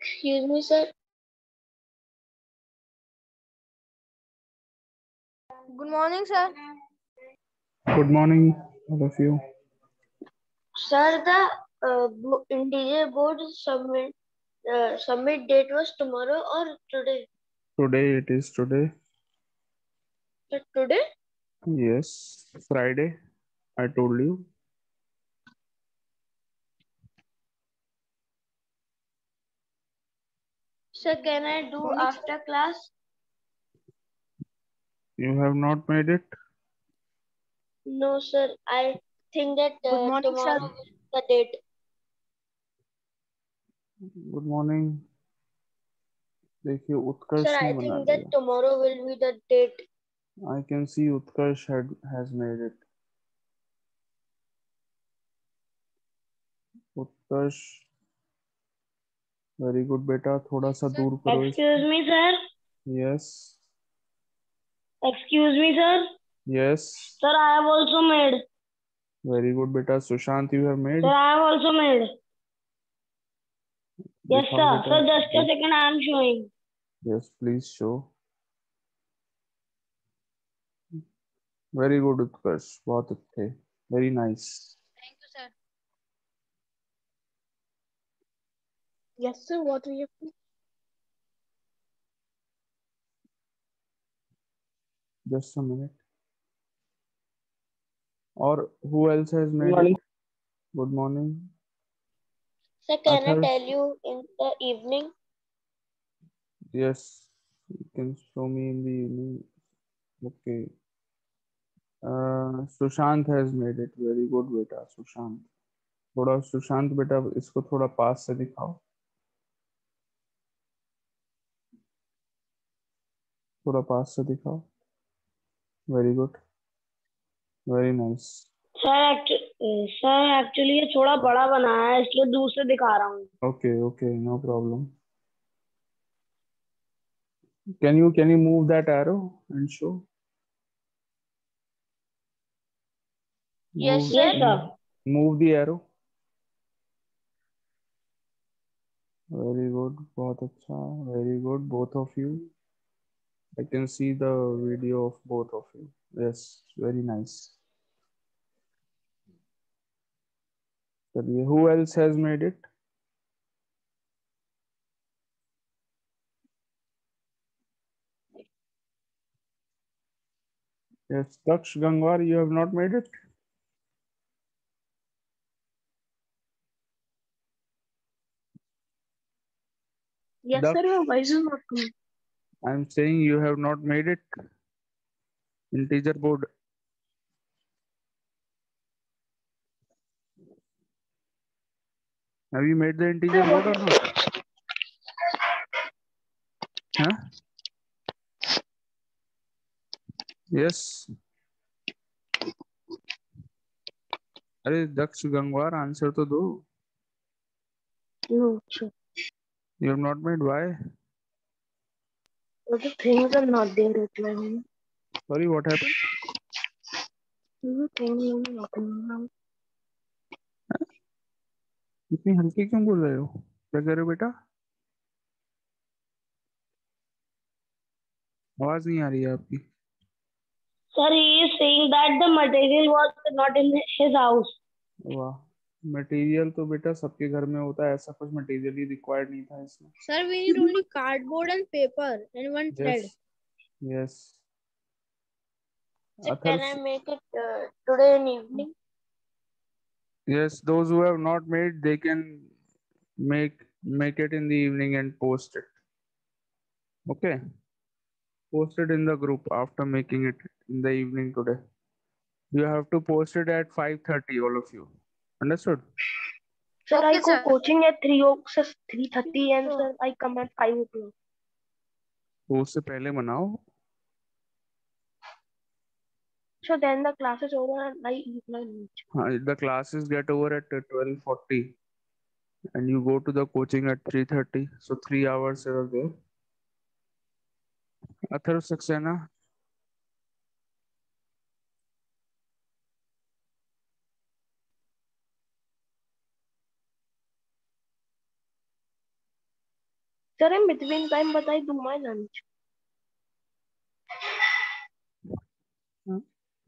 Excuse me, sir. Good morning, sir. Good morning, all of you. Sir, the integer board submit date was tomorrow or today? Today it is today. Today? Yes, Friday. I told you. Sir, can I do Morning, sir. after class? You have not made it. No, sir. I think that Good morning, sir. tomorrow is the date. Good morning. देखिए Sir, उत्कर्ष ने I बना think that दिया. tomorrow will be the date. I can see Utkarsh has made it. Utkarsh, very good बेटा. थोड़ा सा दूर करो Excuse इसको. me, sir. Yes. Excuse me, sir. Yes. Sir, I have also made. Very good बेटा. Sushant, you have made. Sir, I have also made. Yes, दिखाओ sir. बेटा. Sir, just a second, I am showing. Yes, please show. Very good उत्कर्ष. बहुत अच्छे. Very nice. Thank you, sir. Yes, sir. What will you do? Just a minute. Or who else has made it? Good morning. Sir, can I Athar. tell you in the evening? Yes, you can show me in the evening. Okay. Sushant has made it. Very good बेटा सुशांत. थोड़ा सुशांत बेटा इसको थोड़ा पास से दिखाओ. थोड़ा पास से दिखाओ. Very good. Very nice. Sir actually ये थोड़ा बड़ा बनाया है इसलिए दूर से दिखा रहा हूँ. Okay, okay, no problem. Can you move that arrow and show? Yes, sir. Yes, sir. Move the arrow. Very good. बहुत अच्छा. Very good, both of you. I can see the video of both of you. Yes, very nice. चलिए, who else has made it? Yes, Daksh Gangwar, you have not made it? Yes, Daksh, sir. Your voice is not coming. I'm saying you have not made it. Integer board. Have you made the integer board or not? Huh? Yes. अरे दक्ष Gangwar, answer तो दो. No, sure. You have not made. Why? The things are not there at my home. Sorry, what happened? The things are not there. इतनी हल्के क्यों बोल रहे हो? क्या कर रहे हो बेटा? आवाज नहीं आ रही है आपकी. Sir, he is saying that the material was not in his house. वाह, मटेरियल तो बेटा सबके घर में होता है. ऐसा कुछ मटेरियल ही रिक्वायर्ड नहीं था इसमें. Sir, we need only cardboard and paper and one thread. Yes, yes. So Athar, can I make it today in evening? yes, those who have not made, they can make it in the evening and post it. Okay, post it in the group after making it in the evening today. You have to post it at 5:30, all of you. Understood? Sir, I Okay, go sir. coaching at 3:30 and sir, I come at 5 o'clock. तो उससे पहले बनाओ. So then the class is over and I eat my lunch. The classes get over at 12:40 and you go to the coaching at 3:30. So 3 hours are there. Athar Saxena. Sir in between time बताई दूंगा lunch.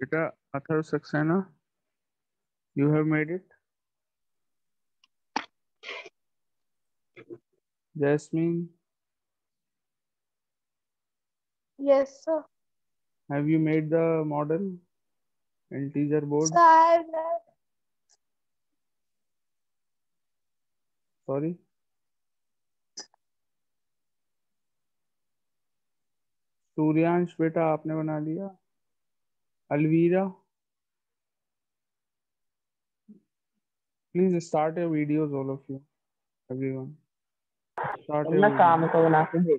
बेटा Athar Saxena, you have made it. Jasmine, Yes, sir. have you made the model in teaser board? Sir, Sorry. Suryansh बेटा आपने बना लिया? Alvira, please start your videos, all of you, everyone. Start your अपना काम videos. को बना के दे।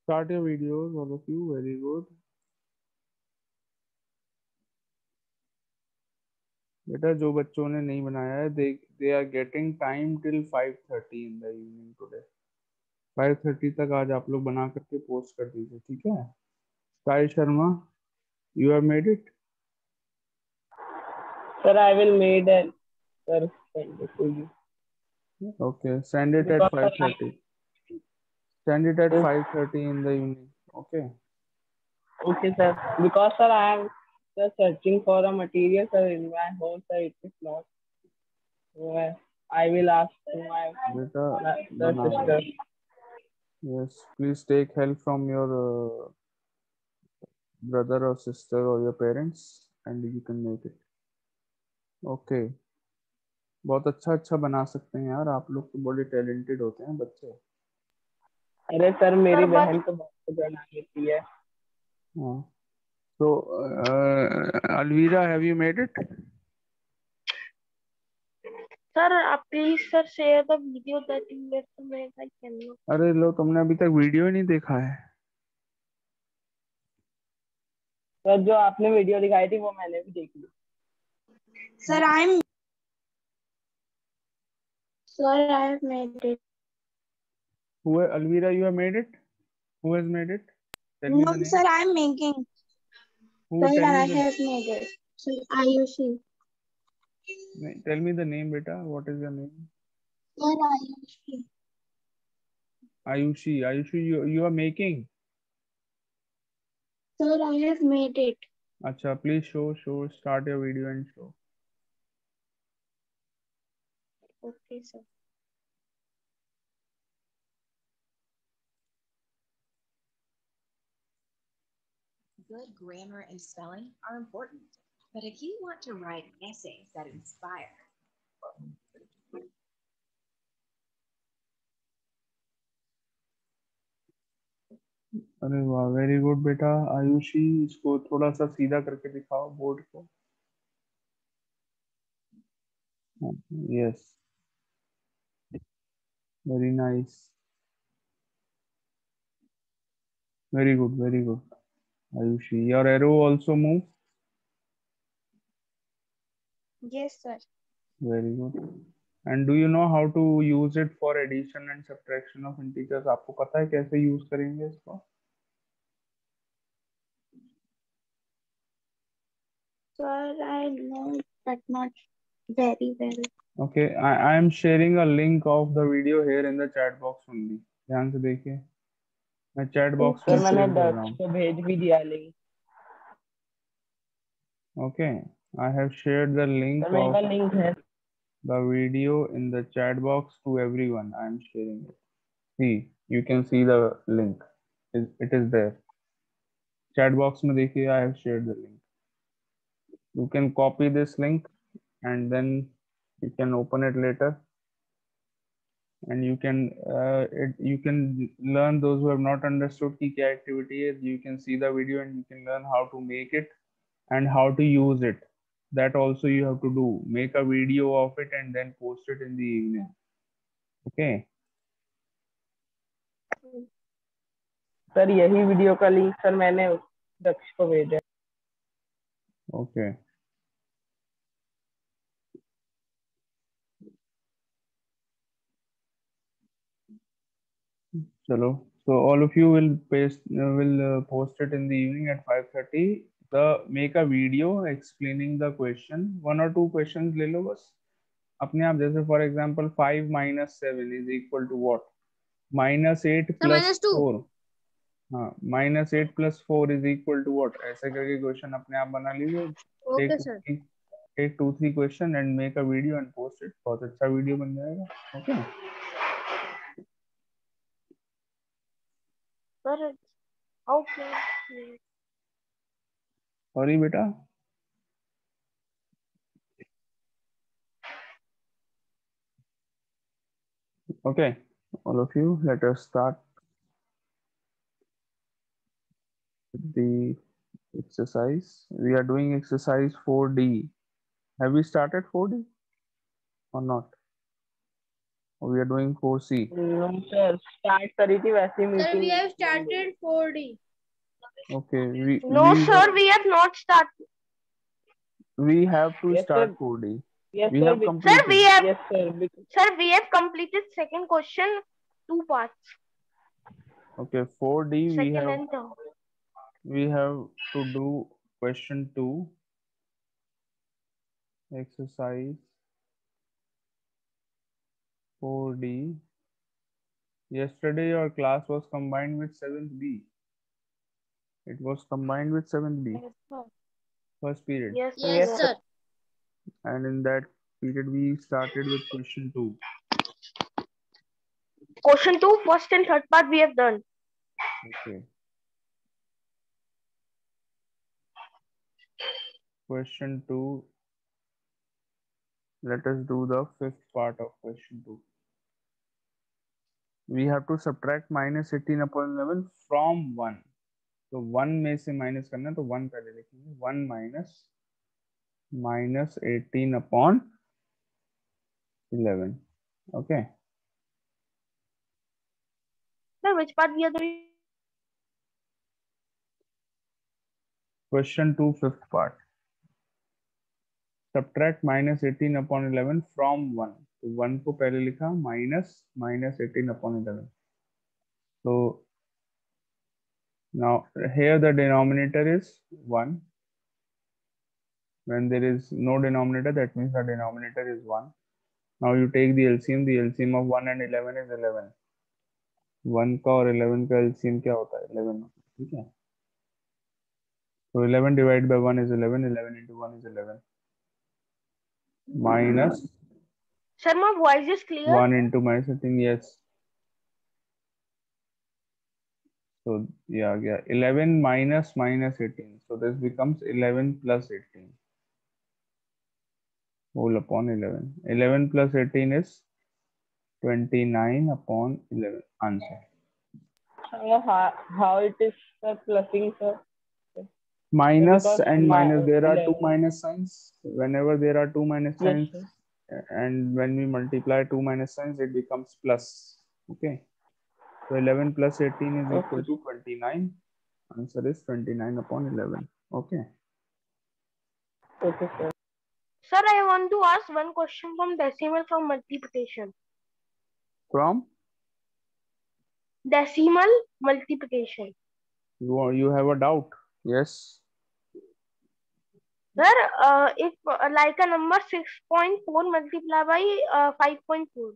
Start your videos, all of you. Very good. बेटा जो बच्चों ने नहीं बनाया है, they are getting time till 5:30 in the evening today. 5:30 तक आज आप लोग बना करके पोस्ट कर दीजिए, ठीक है? Sky Sharma, you have made it? Sir, I will made it. Sir, send it to you. Okay, send it at 5:30. Send it at 5:30 in the evening. Okay. Okay, sir. Because sir, I am just searching for a material, sir. In my home, sir, it is not. So, I will ask to my बेटा sister. Yes, please take help from your brother or sister or your parents and you can make it. Okay. बहुत अच्छा अच्छा बना सकते हैं यार, आप लोग तो बड़े टैलेंटेड होते हैं बच्चे। अरे सर, मेरी Sir, बहन तो बहुत बना लेती है। हाँ, so Alvira, have you made it? Sir आप please sir share the video that you made to make I can not. अरे लो, तुमने अभी तक वीडियो ही नहीं देखा है। सर, जो आपने वीडियो दिखाई थी वो मैंने भी देखी। sir, I have made it. Who, Alvira, you have made it? Who has made it? Tell me No, the name. sir, I am making. Who? Sir, Tell I me the. have made it. Sir, Ayushi. Tell me the name, beta. What is your name? Sir, Ayushi. Ayushi. Ayushi, you are making. Sir, I have made it. Acha, please show. Start your video and show. Okay, sir. Good grammar and spelling are important, but if you want to write essays that inspire, अरे वाह, very good बेटा आयुषी। इसको थोड़ा सा सीधा करके दिखाओ board को। Yes, very nice, very good Ayushi. Your arrow also move. Yes, sir. Very good. And do you know how to use it for addition and subtraction of integers? आपको पता है कैसे यूज करेंगे इसको? Sir, I know, but not very well. Okay, I am sharing a link of the video here in the chat box only. ध्यान से देखिए, मैं चैट बॉक्स सर, में मैंने शेयर कर रहा दक्ष हूँ। को भेज भी दिया link. Okay, I have shared the link sir, मेरा of लिंक है। the video in the chat box to everyone. I am sharing it. See, you can see the link. It is there. Chat box में देखिए, I have shared the link. You can copy this link and then you can open it later. And you can learn, those who have not understood की क्या activity है, you can see the video and you can learn how to make it and how to use it. That also you have to do. Make a video of it and then post it in the evening. Okay. Sir, यही video का link sir मैंने दक्ष को भेजा। Okay. Chalo. So all of you will post it in the evening at 5:30. Make a video explaining the question. 1 or 2 questions ले लो बस, अपने आप, जैसे for example 5 minus 7 is equal to what, -8 plus -2। 4। हाँ, -8 plus 4 is equal to what, ऐसे करके question अपने आप बना लीजिए। Okay sir. Take 2-3 question and make a video and post it, बहुत अच्छा वीडियो बन जाएगा। ओके सर ओके सॉरी बेटा। Okay, all of you, let us start with the exercise. We are doing exercise 4D. Have we started 4D or not? Or we are doing 4C? No sir, start करी थी वैसी Sir, meeting we have started 4D. Okay, No sir, we have not started. we have to Yes, start sir. 4D. Yes We sir. have Sir, completed. we have Yes sir. sir we have completed second question, 2 parts. Okay, 4D Second and third. we have to do question 2, exercise 4D. Yesterday your class was combined with 7th B. It was combined with 7th B, Yes, sir. first period. Yes, sir. Yes, sir. And in that period we started with question 2. Question 2, first and third part we have done. Okay. Question 2. Let us do the fifth part of question 2. We have to subtract -18 upon 11 from 1. तो 1 में से minus करना है, तो 1 पहले लिखेंगे। 1 minus -18 upon 11. Okay. Sir, which part we are doing? Question 2, fifth part. Subtract -18 upon 11 from 1. तो 1 को पहले लिखा, minus -18 upon 11. So now here the denominator is 1. When there is no denominator, that means the denominator is 1. Now you take the LCM. The LCM of 1 and 11 is 11. 1 का और 11 का LCM क्या होता है? 11. ठीक है, so 11 divided by 1 is 11. 11 into 1 is 11. Minus Sir, my voice is clear. 1 into -18. Yes. So yeah, 11 minus -18. So this becomes 11 plus 18 whole upon 11. 11 plus 18 is 29 upon 11. Answer. How it is sir, plusing sir? Minus Because and minus, there are 2 11. minus signs. Whenever there are 2 minus Yes signs, sir. and when we multiply 2 minus signs, it becomes plus. Okay, so 11 plus 18 is equal to 29. Answer is 29 upon 11. Okay. Okay sir. Sir, I want to ask one question from decimal from multiplication. From Decimal multiplication. you have a doubt? Yes. Sir, if like a number 6.4 multiplied by 5.4.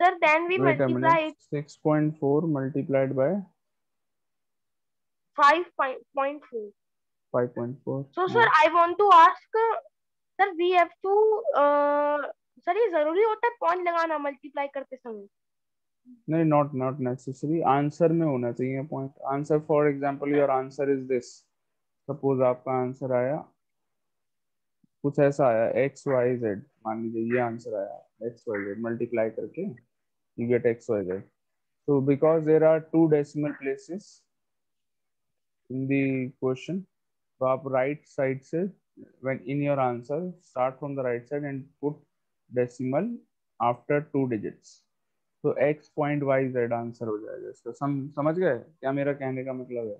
Sir, then we Wait a multiply minute. it 6.4 multiplied by 5.4. 5.4. So sir, I want to ask, sir, we have to sir ये जरूरी होता है point लगाना multiply करते समय? नहीं, not necessary. Answer में होना चाहिए point. Answer for example, your answer is this. Suppose आपका आंसर आया कुछ ऐसा आया, XYZ. मान लीजिए ये आंसर आया, XYZ मल्टीप्लाई करके you get XYZ. So because there are 2 decimal places in the question, तो आप राइट साइड से, when in your answer start from the right side and put decimal after 2 digits. तो X.YZ answer हो जाएगा इसका. समझ गए क्या मेरा कहने का मतलब है?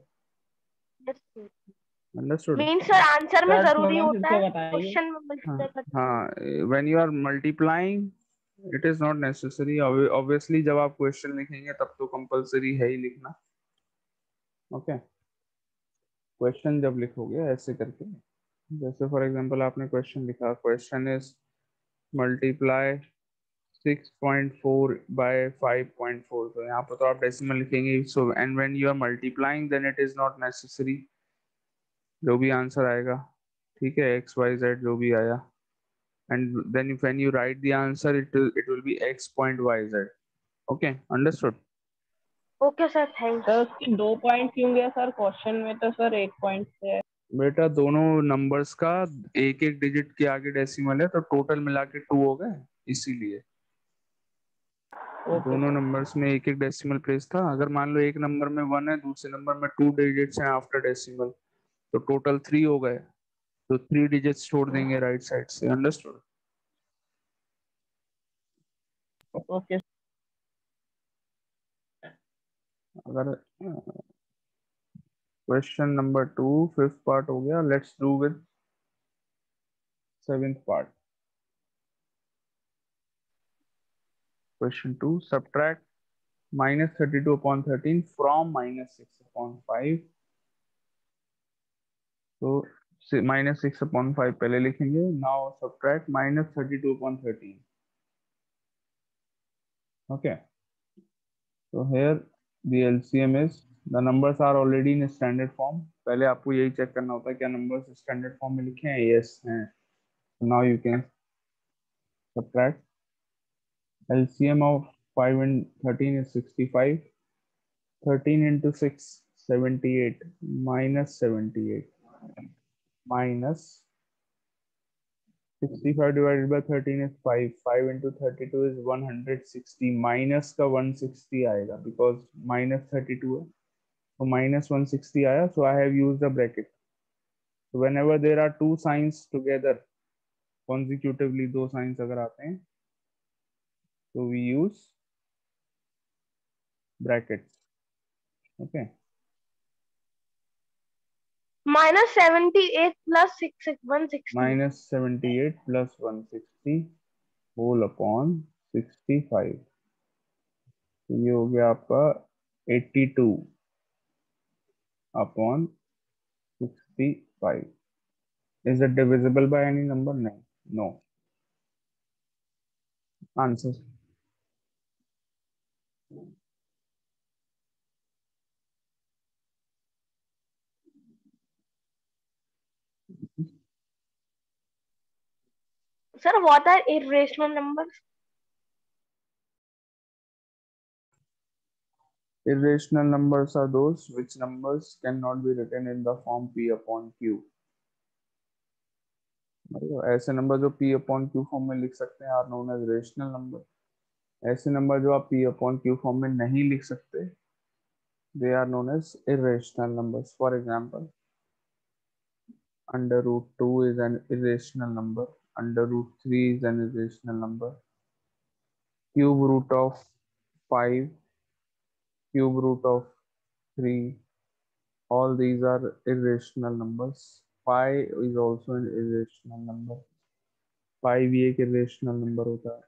Understood? मीन सर आंसर में Sir, जरूरी थोड़ा फिर होता से है बताइए. क्वेश्चन में मल्टीप्लाई करते हाँ, when you are multiplying it is not necessary. Obviously जब आप क्वेश्चन लिखेंगे तब तो कंपलसरी है ही लिखना. ओके, क्वेश्चन जब लिखोगे ऐसे करके, जैसे फॉर एग्जांपल आपने क्वेश्चन लिखा, क्वेश्चन इज मल्टीप्लाई 6.4 by 5.4. तो यहाँ पर तो आप डेसिमल लिखेंगे. So and when you are multiplying then it is not necessary. जो भी आंसर आएगा, ठीक है, एक्स वाई जेड जो भी आया, and then when you write the answer it will be X point Y Z. Okay, understood. Okay sir, sir thanks. उसकी 2 point क्यों गया सर? क्वेश्चन में तो सर 1 पॉइंट से है. बेटा दोनों नंबर्स का एक एक डिजिट के आगे डेसिमल है, तो टोटल मिला के 2 हो गए, इसीलिए. ओके दोनों सर. नंबर्स में एक एक डेसिमल प्लेस था. अगर मान लो एक नंबर में 1 है, दूसरे नंबर में 2 डिजिट्स हैं आफ्टर डेसिमल, तो टोटल 3 हो गए. तो 3 डिजिट्स छोड़ देंगे राइट साइड से. अंडरस्टूड. ओके. अगर क्वेश्चन नंबर 2 5th पार्ट हो गया. Let's do with 7th part. Question 2, subtract -32 upon 13 from -6 upon 5. तो -6 upon 5 पहले लिखेंगे. Now subtract -32 upon 13. Okay. So here the LCM is, the numbers are already in standard form. पहले आपको यही check करना होता है क्या numbers standard form में लिखे हैं. Yes हैं. So now you can subtract. LCM of 5 and 13 is 65. 13 into 6, 78, minus 78, minus 65 divided by 13 is 5. 5 into 32 is 160. Minus का 160 आएगा because minus 32 है. So minus 160 आया. So I have used a bracket. So whenever there are two signs together consecutively, दो signs अगर आते हैं, so we use brackets. Okay. -78 plus 160. Minus 78 plus 160 whole upon 65. तो ये हो गया आपका 82 upon 65. Is it divisible by any number? No. Answer. Sir, what are irrational numbers? Irrational numbers are those which numbers cannot be written in the form P upon Q. ऐसे number जो P upon Q form में लिख सकते हैं are known as rational number. ऐसे number जो आप P upon Q form में नहीं लिख सकते, they are known as irrational numbers. For example, under root 2 is an irrational number. Under root 3 is an irrational number. Cube root of 5, cube root of 3, all these are irrational numbers. Pi is also an irrational number. Pi भी एक irrational number होता है.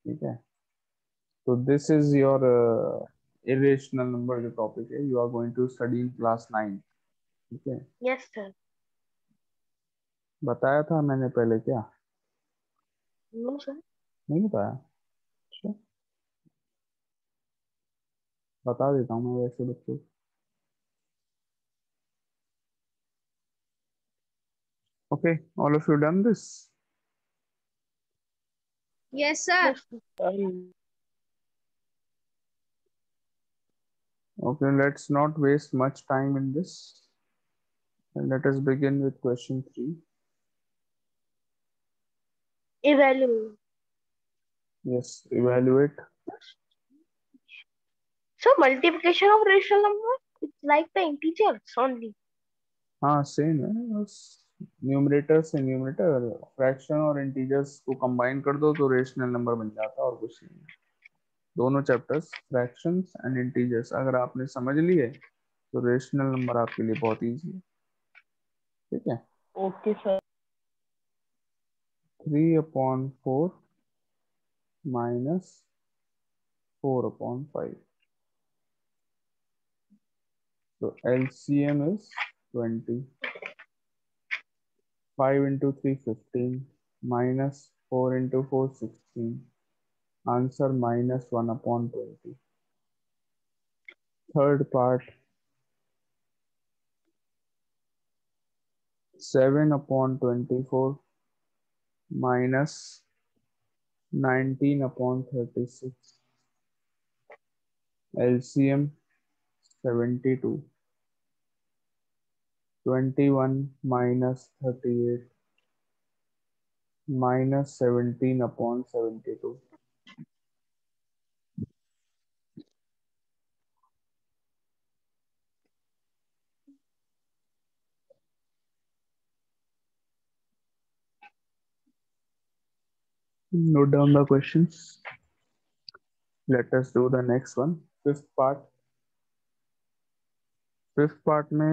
ठीक है. So this is your irrational number जो topic है. You are going to study in class 9. ठीक है. Yes, sir. बताया था मैंने पहले क्या? No, sir. नहीं बताया? अच्छा, बता देता हूँ मैं वैसे बच्चों. Okay, all of you done this? Yes, sir. Yes, sir. Okay, let's not waste much time in this. And let us begin with question 3. Evaluate. Yes, evaluate. So multiplication of rational numbers, it's like the integers only. हाँ same है. बस numerator से numerator, fraction और integers को combine कर दो तो rational number बन जाता है, और कुछ नहीं है. दोनों चैप्टर्स फ्रैक्शंस एंड इंटीजर्स अगर आपने समझ लिए तो रेशनल नंबर आपके लिए बहुत इजी है. ठीक है. Okay sir. 3 upon 4 minus 4 upon 5. So LCM is 20. 5 into 3 15 minus 4 into 4, 16. Answer -1/20. Third part, 7/24 minus 19/36. LCM 72. 21 minus 38 minus 17/72. Note down the questions. Let us do the next one. Fifth part. Fifth part में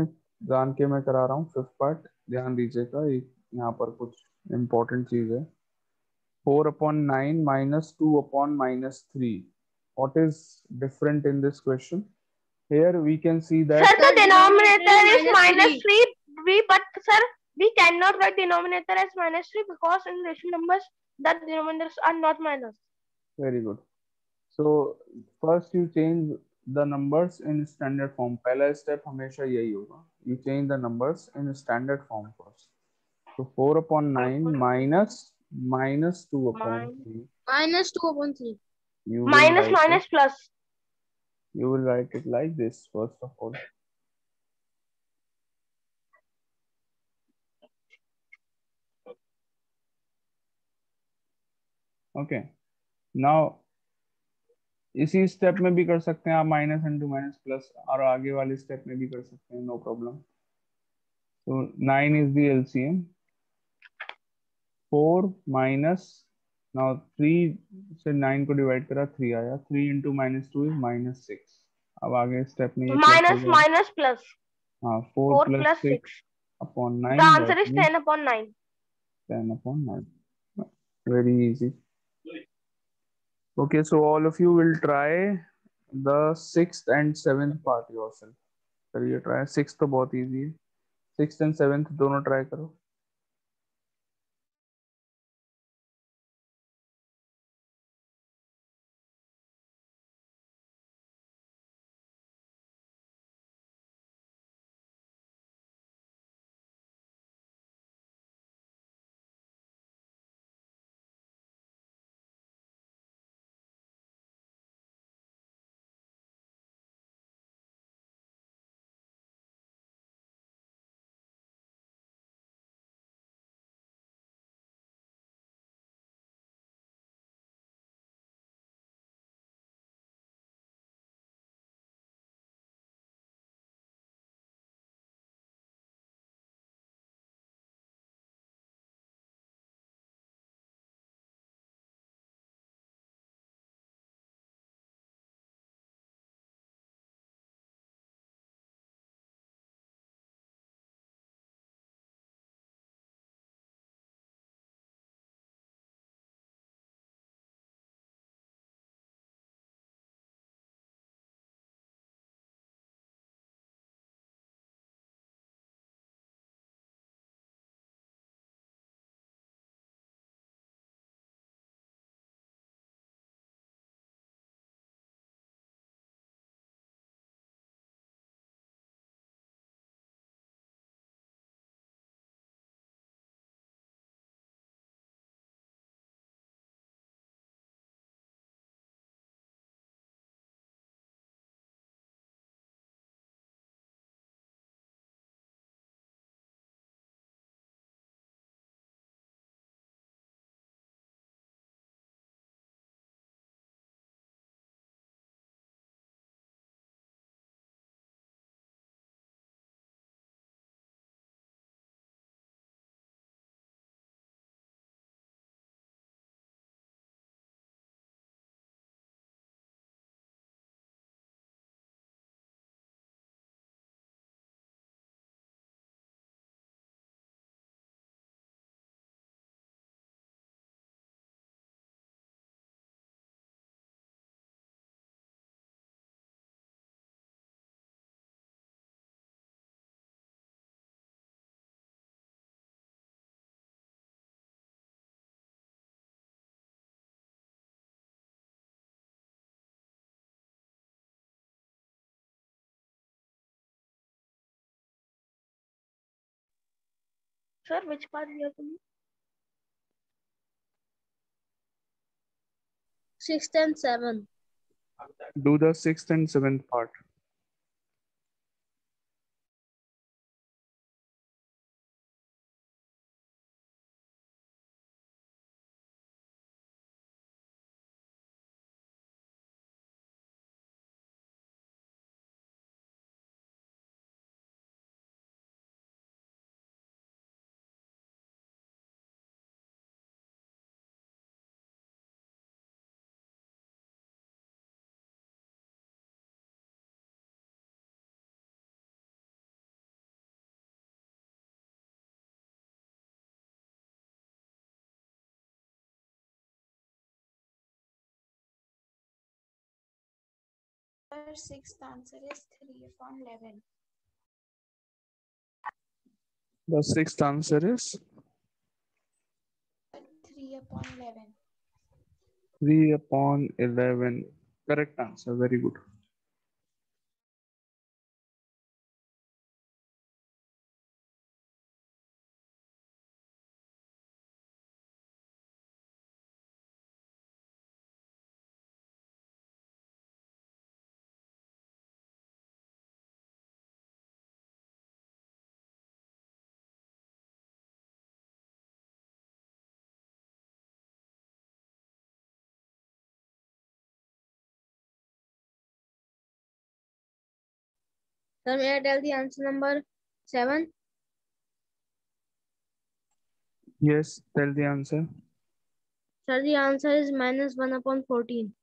जान के मैं करा रहा हूँ. Fifth part ध्यान दीजिएगा, एक यहाँ पर कुछ इम्पोर्टेंट चीज है. 4/9 minus 2/-3. What is different in this question? Here we can see Sir, that the denominator is minus -3. But sir, we cannot write denominator as -3 because in rational numbers the denominators are not minus. very good. So first you change the numbers in standard form. पहला step हमेशा यही होगा. You change the numbers in standard form first. So 4/9 minus -2/3. minus 2/3. You will Minus write minus it. plus. You will write it like this first of all. Okay. Now इसी step में भी कर सकते हैं आप, माइनस इंटू माइनस प्लस, और आगे वाले स्टेप में भी कर सकते हैं, नो प्रॉब्लम. तो 9 is the LCM. 4 minus, now 3 से 9 को डिवाइड करा, 3 आया. 3 इंटू -2 इज -6. अब आगे स्टेप में ये प्लस हो Minus जाएगा. minus plus. हाँ, 4 4 plus plus 6. 6/9. The answer that is means 10/9. 10/9. Very easy. Okay, so all of you will try the 6th and 7th part yourself. करिए ट्राई. 6th तो बहुत इजी है. 6th and 7th दोनों try करो. Sir, which part we have to do? 6th and 7th. Do the 6th and 7th part. Sir, sixth answer is 3 upon 11. The 6th answer is 3 upon 11. 3 upon 11. Correct answer. Very good. Sir, may I tell the answer number 7? Yes, tell the answer. Sir, the answer is -1 upon 14.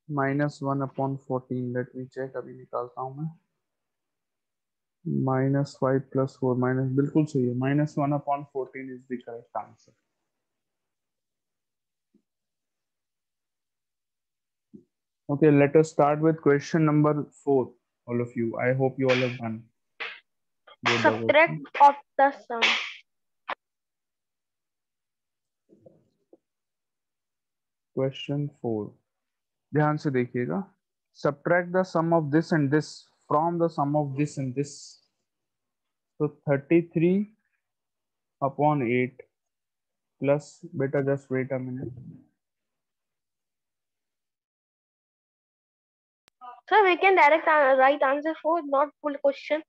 -1 upon 14. Let me check. अभी निकालता हूँ मैं. -5 plus 4 minus. बिल्कुल सही है. -1 upon 14 is the correct answer. Okay, let us start with question number 4. All of you. I hope you all have done. Both the Subtract questions. of the sum. Question 4. ध्यान से देखिएगा. Subtract the sum of this and this from the sum of this and this. So 33 upon 8 plus, beta just wait a minute. Sir, we can direct right answer for not full question.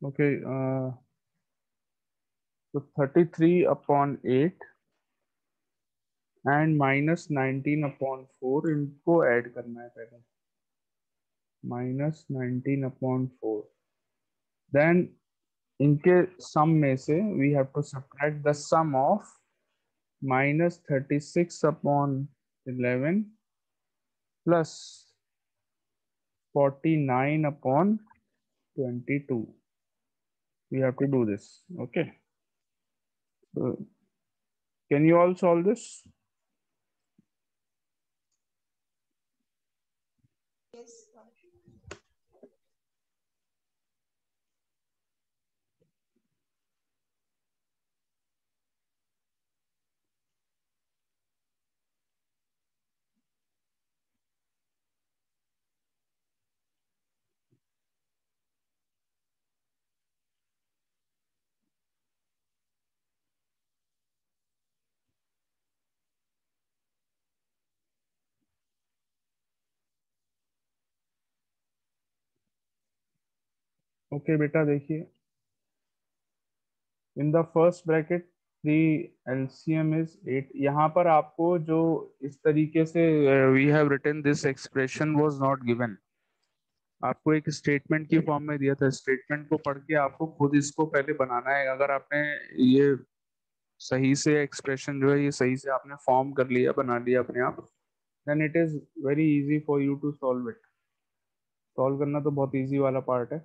Okay, so 33 upon 8 and minus 19 upon 4, इनको add करना है पहले. minus 19 upon 4. Then इनके sum में से we have to subtract the sum of minus 36 upon 11 plus 49 upon 22. We have to do this. Okay. So, can you all solve this? Yes, sir. Okay बेटा देखिए, in the first bracket the LCM is 8। यहाँ पर आपको जो इस तरीके से we have written this expression was not given, आपको एक स्टेटमेंट की फॉर्म में दिया था। स्टेटमेंट को पढ़ के आपको खुद इसको पहले बनाना है। अगर आपने ये सही से एक्सप्रेशन जो है ये सही से आपने फॉर्म कर लिया, बना लिया अपने आप, then it is very easy for you to solve it. Solve करना तो बहुत इजी वाला पार्ट है,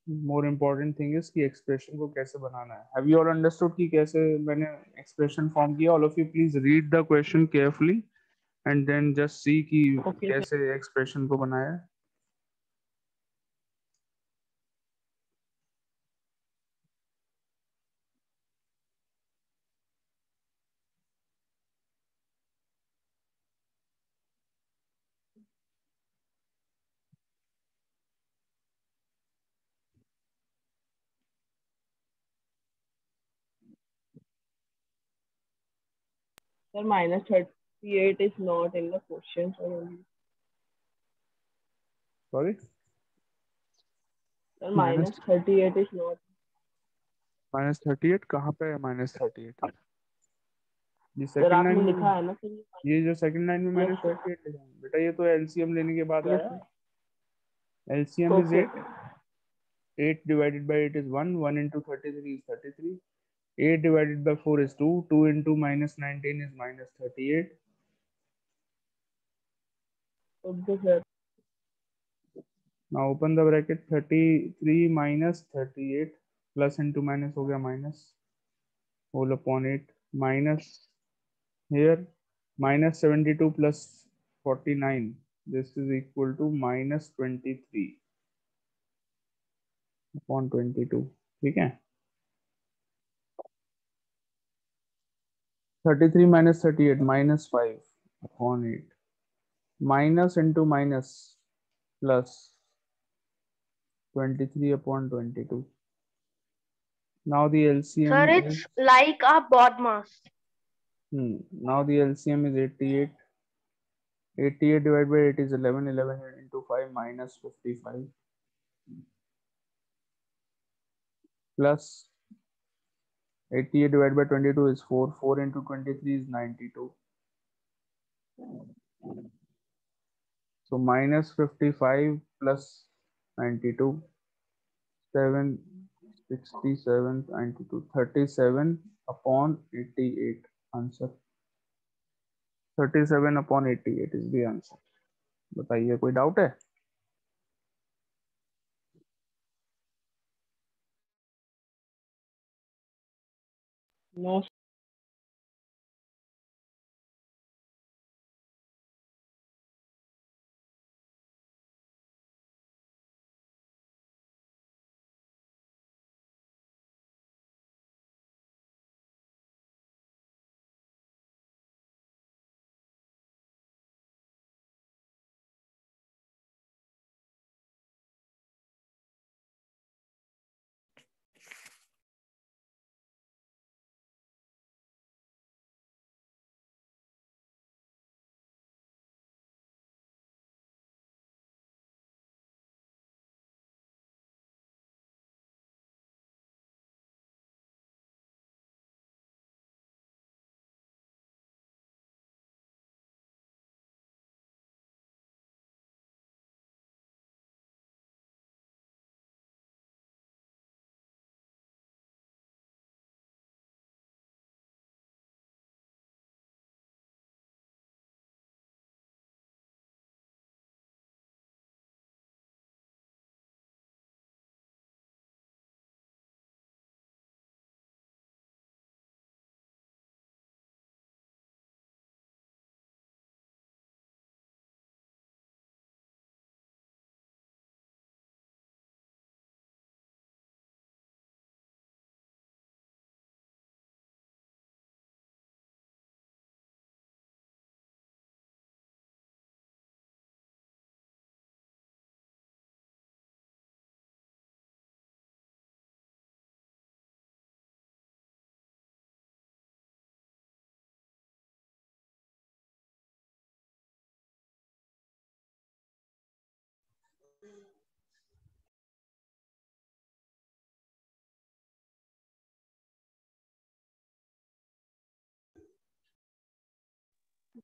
मोर इम्पोर्टेंट थिंग इज कि एक्सप्रेशन को कैसे बनाना है। हैव यू ऑल अंडरस्टूड कि कैसे मैंने एक्सप्रेशन फॉर्म किया? All of you please read the question carefully and then just see कि Okay, sir. कैसे एक्सप्रेशन को बनाया है। Sir, minus 38 is not in the question, sir. Only. Sorry, Sir, minus minus 38 is not. -38 कहाँ पे है? -38 ये Sir, सेकंड लाइन आपने में, लिखा है ना सर? ये जो सेकंड लाइन में Yes, sir. -38 लिखा है बेटा, ये तो एलसीएम लेने के बाद Yes, आया। sir. LCM is Okay. 8, 8 divided by 8 is 1, 1 into 33 is 33, 8 divided by 4 is 2, 2 into -19 is -38. Okay, sir. Now open the bracket, 33 minus 38 plus into minus हो गया minus, whole upon 8 minus here -72 plus 49, this is equal to -23 upon 22। ठीक है, 33 minus 38 -5 upon 8, minus into minus plus 23 upon 22। Now the LCM Sir, is it's like a BODMAS. now the LCM is 88, 88 divided by 8 is 11, 11 into 5 minus 55 plus 88 divided by 22 is 4, 4 into 23 is 92, so minus 55 plus 92, 7, 67, 92, 37 upon 88 answer, 37 upon 88 is the answer। बताइए कोई doubt है? No,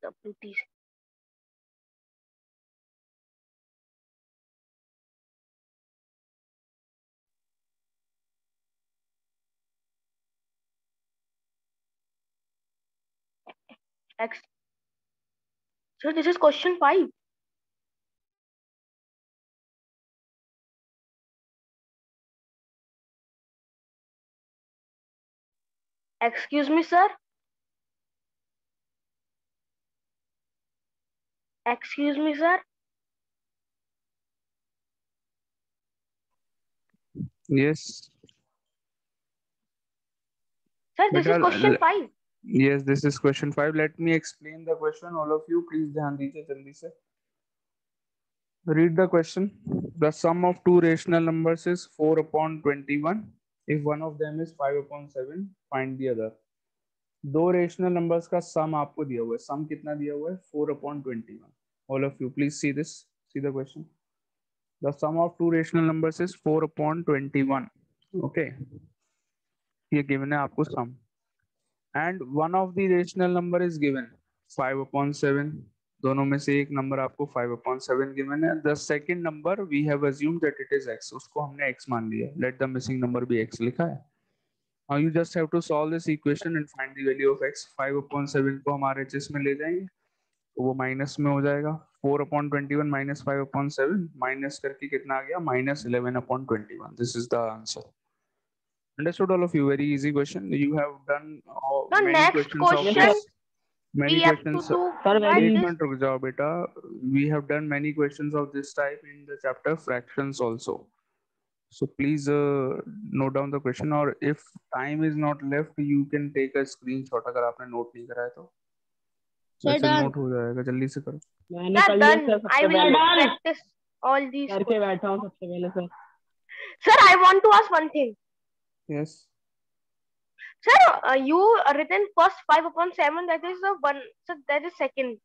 WT से। X. Sir, this is question 5. Excuse me, sir. Excuse me, sir. Yes. Sir, this is Beta, question 5. yes, this is question 5. Let me explain the question. All of you, please ध्यान दीजिए जल्दी से. Read the question. The sum of two rational numbers is 4 upon 21. If one of them is 5 upon 7, find the other. दो rational numbers का सम आपको दिया हुआ है. सम कितना दिया हुआ है? 4 upon 21. All of you, please see this. See the question. The sum of two rational numbers is 4 upon 21. Okay. ये given है आपको sum. And one of the rational number is given 5 upon 7. दोनों में से एक नंबर आपको 5 upon 7 given है. The second number we have assumed that it is x. उसको हमने x मान लिया. Let the missing number be x लिखा है. Now you just have to solve this equation and find the value of x. 5 upon 7 को हमारे HS में ले जाएंगे तो वो माइनस में हो जाएगा. 4 upon 21 minus 5 upon 7 माइनस करके कितना आ गया? minus 11 upon 21. This is the answer. Understood, all of you? Very easy question. You have done The many next questions of question this. Many we have to questions. do. Sir, Why एक very this? Minute रुक जाओ बेटा. We have done many questions of this type in the chapter fractions also. So please note down the question, or if time is not left, you can take a screenshot अगर आपने note नहीं करा है तो. Sir, वैसे done. note हो जाएगा. जल्दी से करो. मैंने Sir, कर लिया done. सर I सबसे will पहले. practice all these. करके बैठा हूँ सबसे पहले sir. Sir, I want to ask one thing. Yes. Sir, you written first 5 upon 7. That is the one. So that is second.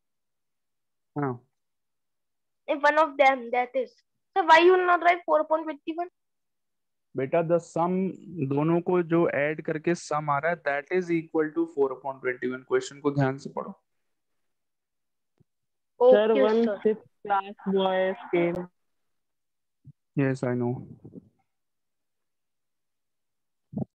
हाँ. If one of them, that is. So why you not write 4 upon 21? बेटा the sum दोनों को जो add करके sum आ रहा है that is equal to 4 upon 21. Question को ध्यान से पढ़ो. Sir, Okay, one sir. 6th class boy came. Yes, I know.